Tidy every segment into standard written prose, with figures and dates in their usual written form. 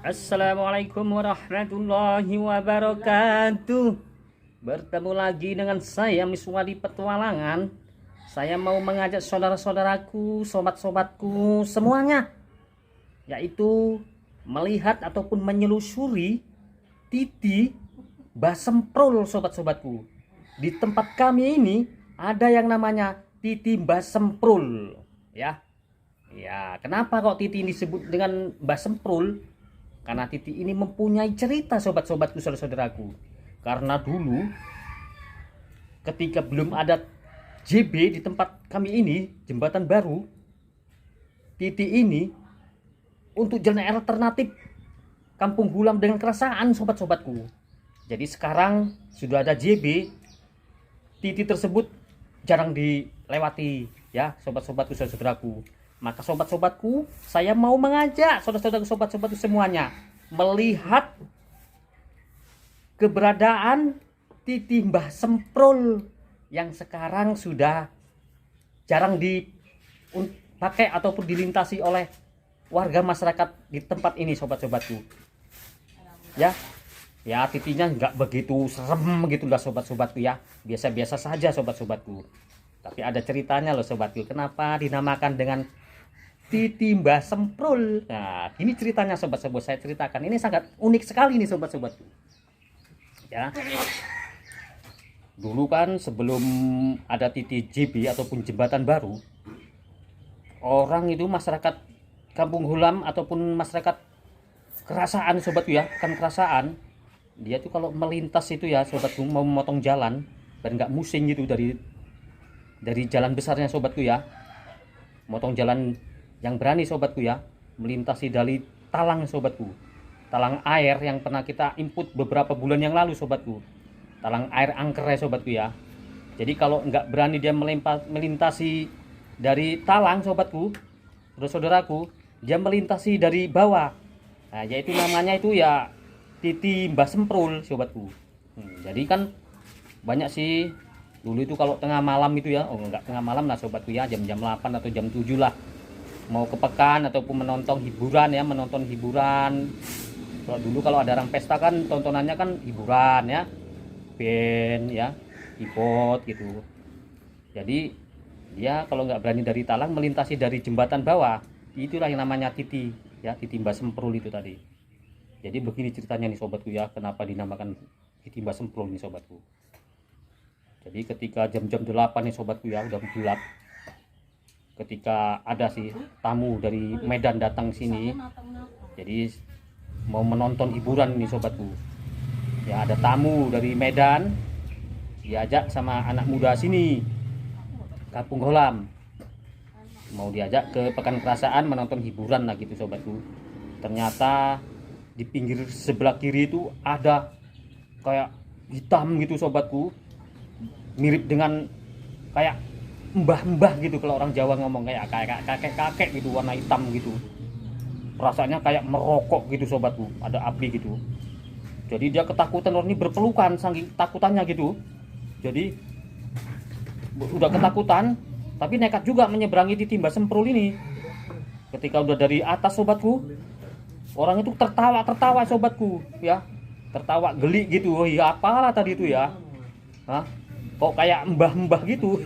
Assalamualaikum warahmatullahi wabarakatuh. Bertemu lagi dengan saya Miswadi Petualangan. Saya mau mengajak saudara-saudaraku, sobat-sobatku semuanya, yaitu melihat ataupun menyelusuri Titi Mbah Semprul, sobat-sobatku. Di tempat kami ini ada yang namanya Titi Mbah Semprul, ya. Ya, kenapa kok Titi ini disebut dengan Mbah Semprul? Karena Titi ini mempunyai cerita, sobat-sobatku, saudara-saudaraku. Karena dulu ketika belum ada JB di tempat kami ini, jembatan baru, Titi ini untuk jalan alternatif Kampung Hulam dengan Kerasaan, sobat-sobatku. Jadi sekarang sudah ada JB, Titi tersebut jarang dilewati, ya, sobat-sobatku, saudara-saudaraku. Maka sobat-sobatku, saya mau mengajak saudara-saudaraku, sobat-sobatku semuanya melihat keberadaan Titi Mbah Semprul yang sekarang sudah jarang dipakai ataupun dilintasi oleh warga masyarakat di tempat ini, sobat-sobatku. Ya, Titinya nggak begitu serem gitulah, sobat-sobatku, ya. Biasa-biasa saja, sobat-sobatku. Tapi ada ceritanya loh, sobatku. Kenapa dinamakan dengan Titi Mbah Semprul? Nah, ini ceritanya, sobat-sobat, saya ceritakan. Ini sangat unik sekali nih, sobat-sobatku. Ya. Dulu kan sebelum ada Titi JB ataupun jembatan baru, orang itu masyarakat Kampung Hulam ataupun masyarakat Kerasaan, sobatku, ya, kan Kerasaan, dia tuh kalau melintas itu, ya, sobatku, mau memotong jalan dan nggak musing gitu dari jalan besarnya, sobatku, ya. Motong jalan yang berani, sobatku, ya, melintasi dari talang, sobatku, talang air yang pernah kita input beberapa bulan yang lalu, sobatku, talang air angker, ya, sobatku, ya. Jadi kalau nggak berani dia melintasi dari talang, sobatku, saudaraku, dia melintasi dari bawah. Nah, yaitu namanya itu, ya, Titi Mbah Semprul, sobatku. Jadi kan banyak sih dulu itu kalau tengah malam itu, ya, nggak tengah malam lah, sobatku, ya, jam-jam 8 atau jam 7 lah, mau ke pekan ataupun menonton hiburan, ya, menonton hiburan. Kalau dulu kalau ada orang pesta kan tontonannya kan hiburan, ya, band, ya, keyboard gitu. Jadi dia kalau nggak berani dari talang melintasi dari jembatan bawah, itulah yang namanya Titi, ya, Titi Mbah Semprul itu tadi. Jadi begini ceritanya nih, sobatku, ya, kenapa dinamakan Titi Mbah Semprul nih, sobatku. Jadi ketika jam-jam 8 nih, sobatku, ya, udah gelap, ketika ada sih tamu dari Medan datang sini, jadi mau menonton hiburan nih, sobatku, ya, ada tamu dari Medan diajak sama anak muda sini Kampung Hulam, mau diajak ke Pekan Kerasaan menonton hiburan lah gitu, sobatku. Ternyata di pinggir sebelah kiri itu ada kayak hitam gitu, sobatku, mirip dengan kayak mbah-mbah gitu, kalau orang Jawa ngomong, kayak kakek-kakek gitu, warna hitam gitu, rasanya kayak merokok gitu, sobatku, ada api gitu. Jadi dia ketakutan, orang ini berpelukan saking takutannya gitu. Jadi udah ketakutan tapi nekat juga menyeberangi Titi Mbah Semprul ini. Ketika udah dari atas, sobatku, orang itu tertawa, sobatku, ya, tertawa geli gitu. Oh iya, apalah tadi itu, ya, hah, kok kayak mbah-mbah gitu.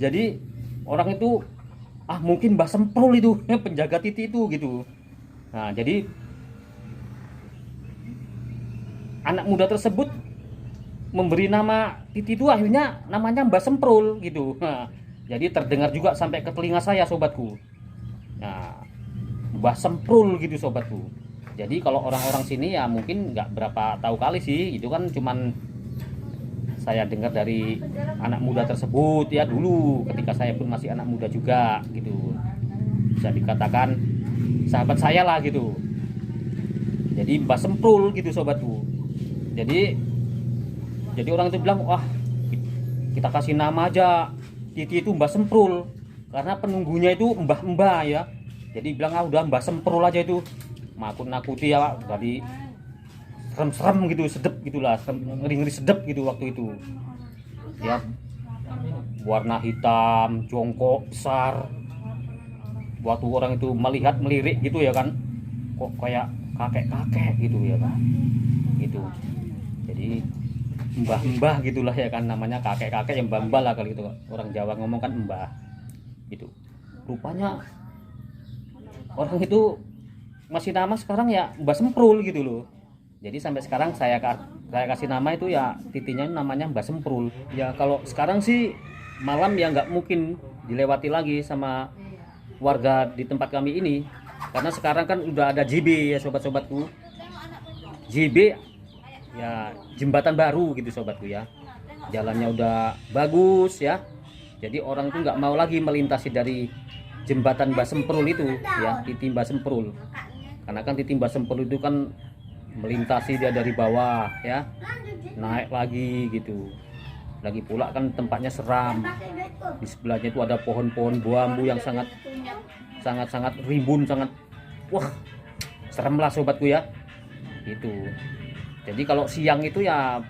Jadi orang itu, mungkin Mbah Semprul itu penjaga Titi itu gitu. Nah, jadi anak muda tersebut memberi nama Titi itu, akhirnya namanya Mbah Semprul gitu. Nah, jadi terdengar juga sampai ke telinga saya, sobatku. Nah, Mbah Semprul gitu, sobatku. Jadi kalau orang-orang sini ya mungkin nggak berapa tahu kali sih, itu kan cuman saya dengar dari anak muda tersebut, ya, dulu ketika saya pun masih anak muda juga gitu, bisa dikatakan sahabat saya lah gitu. Jadi Mbah Semprul gitu, sobatku. Jadi orang itu bilang, wah, kita kasih nama aja Titi itu Mbah Semprul, karena penunggunya itu mbah-mbah, ya. Jadi bilang, udah Mbah Semprul aja itu, nakut-nakuti, ya, dari serem-serem gitu, sedep gitulah, ngeri-ngeri sedep gitu waktu itu, ya, warna hitam, jongkok besar. Waktu orang itu melihat, melirik gitu, ya kan, kok kayak kakek-kakek gitu ya kan, gitu. Jadi mbah-mbah gitulah ya kan, namanya kakek-kakek yang mbah-mbah lah kalau gitu, orang Jawa ngomong kan mbah gitu. Rupanya orang itu masih nama sekarang ya Mbah Semprul gitu loh. Jadi sampai sekarang saya kasih nama itu ya titinya namanya Mbah Semprul. Ya kalau sekarang sih malam ya nggak mungkin dilewati lagi sama warga di tempat kami ini, karena sekarang kan udah ada JB ya sobat-sobatku. JB ya jembatan baru gitu sobatku ya, jalannya udah bagus ya, jadi orang tuh nggak mau lagi melintasi dari jembatan Mbah Semprul itu ya, Titi Mbah Semprul, karena kan Titi Mbah Semprul itu kan melintasi dia dari bawah ya, naik lagi gitu. Lagi pula kan tempatnya seram, di sebelahnya itu ada pohon-pohon bambu yang sangat rimbun, sangat wah serem lah sobatku ya gitu. Jadi kalau siang itu ya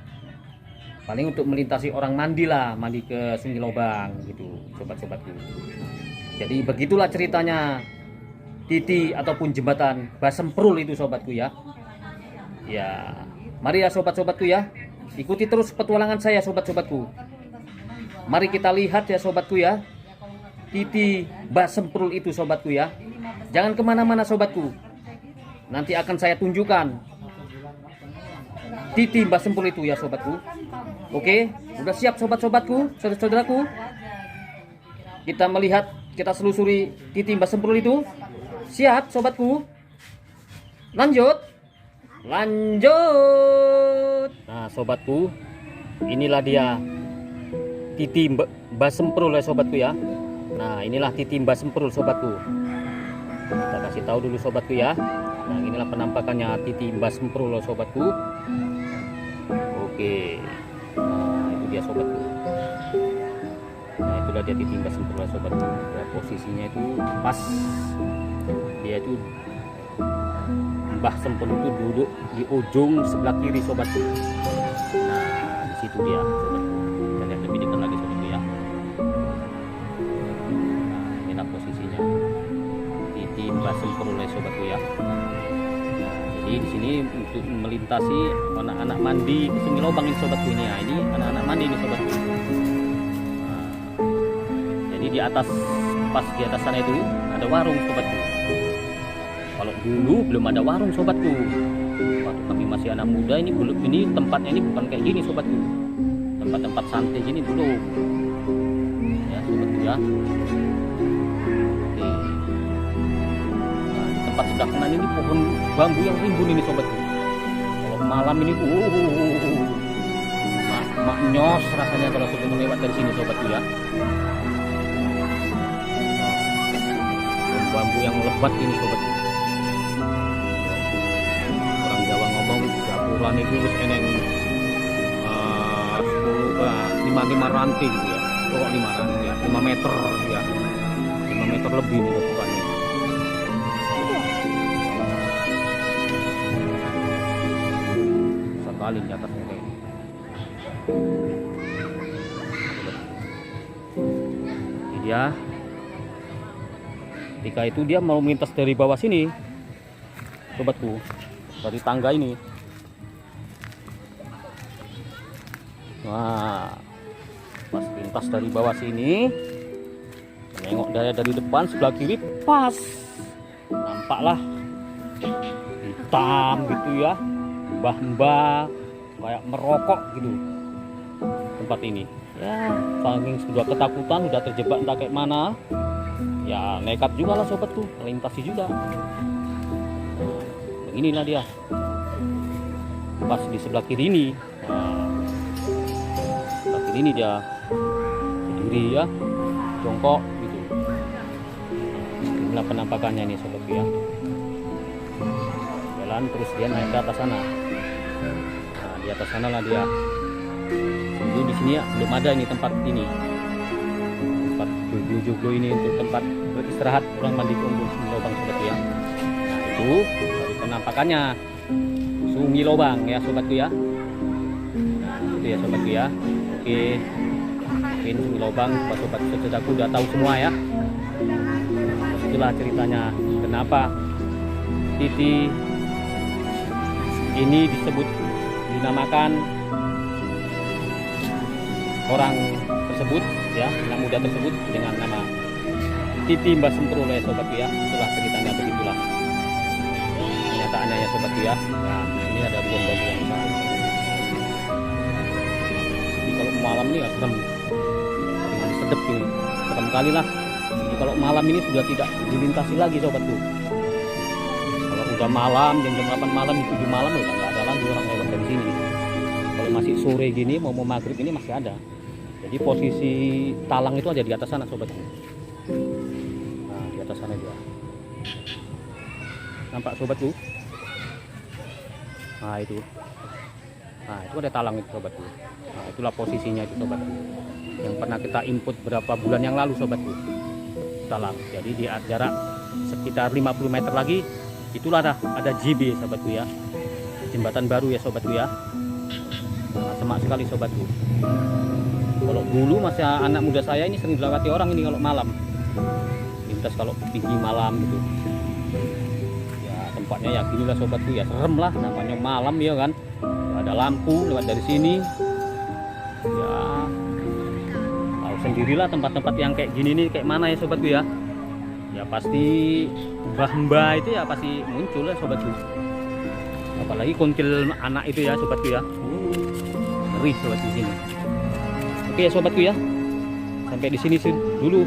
paling untuk melintasi orang mandi lah, mandi ke Sungai Lobang gitu sobat-sobatku. Jadi begitulah ceritanya Titi ataupun jembatan Mbah Semprul itu sobatku ya. Ya mari ya sobat-sobatku ya, ikuti terus petualangan saya sobat-sobatku. Mari kita lihat ya sobatku ya, Titi Mbah Semprul itu sobatku ya. Jangan kemana-mana sobatku, nanti akan saya tunjukkan Titi Mbah Semprul itu ya sobatku. Oke, udah siap sobat-sobatku, saudara-saudaraku? Kita melihat, kita selusuri Titi Mbah Semprul itu. Siap sobatku? Lanjut. Nah sobatku, inilah dia Titi Mbah Semprul ya sobatku ya. Nah inilah Titi Mbah Semprul sobatku. Kita kasih tahu dulu sobatku ya. Nah inilah penampakannya Titi Mbah Semprul sobatku. Oke, nah itu dia sobatku. Nah itulah dia Titi Mbah Semprul sobatku. Nah, posisinya itu pas, dia itu Mbah Semprul itu duduk di ujung sebelah kiri sobatku. Nah di situ dia sobatku. Kita lihat lebih dekat lagi sobatku ya. Nah inilah posisinya Titi Mbah Semprul sobatku ya. Nah jadi di sini untuk melintasi anak-anak mandi ke Sungai Lobang ini sobatku ini. Nah ini anak-anak mandi ini sobatku. Nah, jadi di atas, pas di atas sana itu ada warung sobatku. Kalau dulu belum ada warung sobatku, waktu kami masih anak muda ini belum, ini tempatnya ini bukan kayak gini sobatku, tempat-tempat santai gini belum ya sobatku ya. Oke. Nah di tempat sebelah kanan ini pohon bambu yang rimbun ini sobatku. Kalau malam ini maknyos rasanya kalau sudah lewat dari sini sobatku ya. Pohon bambu yang lebat ini sobatku. Japuran itu eneng 5 ranting gitu ya. Pokok 5 ranting ya, 5 meter ya. 5 meter lebih nih japurannya. Sekali di atasnya kayak ini. Ini dia. Ketika itu dia mau melintas dari bawah sini sobatku, dari tangga ini. Nah pas lintas dari bawah sini, menengok dari depan sebelah kiri, pas nampaklah hitam gitu ya, mbah-mbah kayak merokok gitu tempat ini ya. Saking sudah ketakutan, sudah terjebak entah kayak mana ya, nekat juga lah sobatku, melintasi juga. Beginilah dia pas di sebelah kiri ini. Nah, sebelah kiri ini dia berdiri ya, jongkok gitu. Inilah penampakannya nih sobatku ya. Jalan terus dia naik ke atas sana. Nah di atas sana lah dia. Dulu di sini ya belum ada ini tempat ini, tempat joglo ini untuk tempat beristirahat orang mandi ke Sungai Lobang sobatku ya. Nah itu dari penampakannya Sungai Lobang ya sobatku ya. Nah itu ya sobatku ya. Oke, mungkin Sungai Lobang sobat saudaraku udah tahu semua ya. Itulah ceritanya kenapa Titi ini disebut, dinamakan orang tersebut ya, anak muda tersebut dengan nama Titi Mbah Semprul ya sobatku ya. Itulah ceritanya, begitulah kenyataannya ya sobatku ya. Nah, ini ada bom bambu yang besar. Jadi kalau malam ini ya serem, dengan sedep ini, serem kali lah. Jadi kalau malam ini sudah tidak dilintasi lagi sobatku. Kalau udah malam, jam 8 malam, 7 malam udah nggak ada lagi orang lewat dari sini. Kalau masih sore gini, mau maghrib ini masih ada. Jadi posisi talang itu ada di atas sana sobatku. Nah, di atas sana dia. Nampak sobatku? Nah itu. Nah itu ada talang itu sobatku. Nah itulah posisinya itu sobatku. Yang pernah kita input berapa bulan yang lalu sobatku. Talang. Jadi di jarak sekitar 50 meter lagi itulah ada JB sobatku ya. Jembatan baru ya sobatku ya. Nah, semak sekali sobatku. Kalau dulu masih anak muda saya ini sering dilewati orang ini kalau malam. Lintas kalau tinggi malam gitu. Ya tempatnya ya gini lah sobatku ya, serem lah namanya malam ya kan. Ada lampu lewat dari sini. Ya tahu sendirilah tempat-tempat yang kayak gini nih kayak mana ya sobatku ya. Ya pasti mbah-mbah itu ya pasti muncul ya sobatku. Apalagi kuntil anak itu ya sobatku ya. Ngeri sobatku di sini. Oke ya sobatku ya. Sampai di sini dulu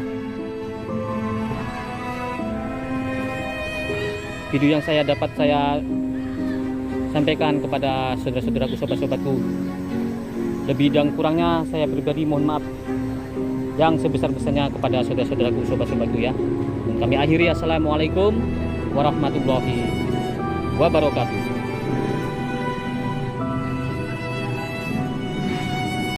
video yang saya dapat saya sampaikan kepada saudara-saudaraku, sobat-sobatku. Lebih dan kurangnya saya pribadi mohon maaf yang sebesar-besarnya kepada saudara-saudaraku, sobat-sobatku ya. Dan kami akhiri, assalamualaikum warahmatullahi wabarakatuh.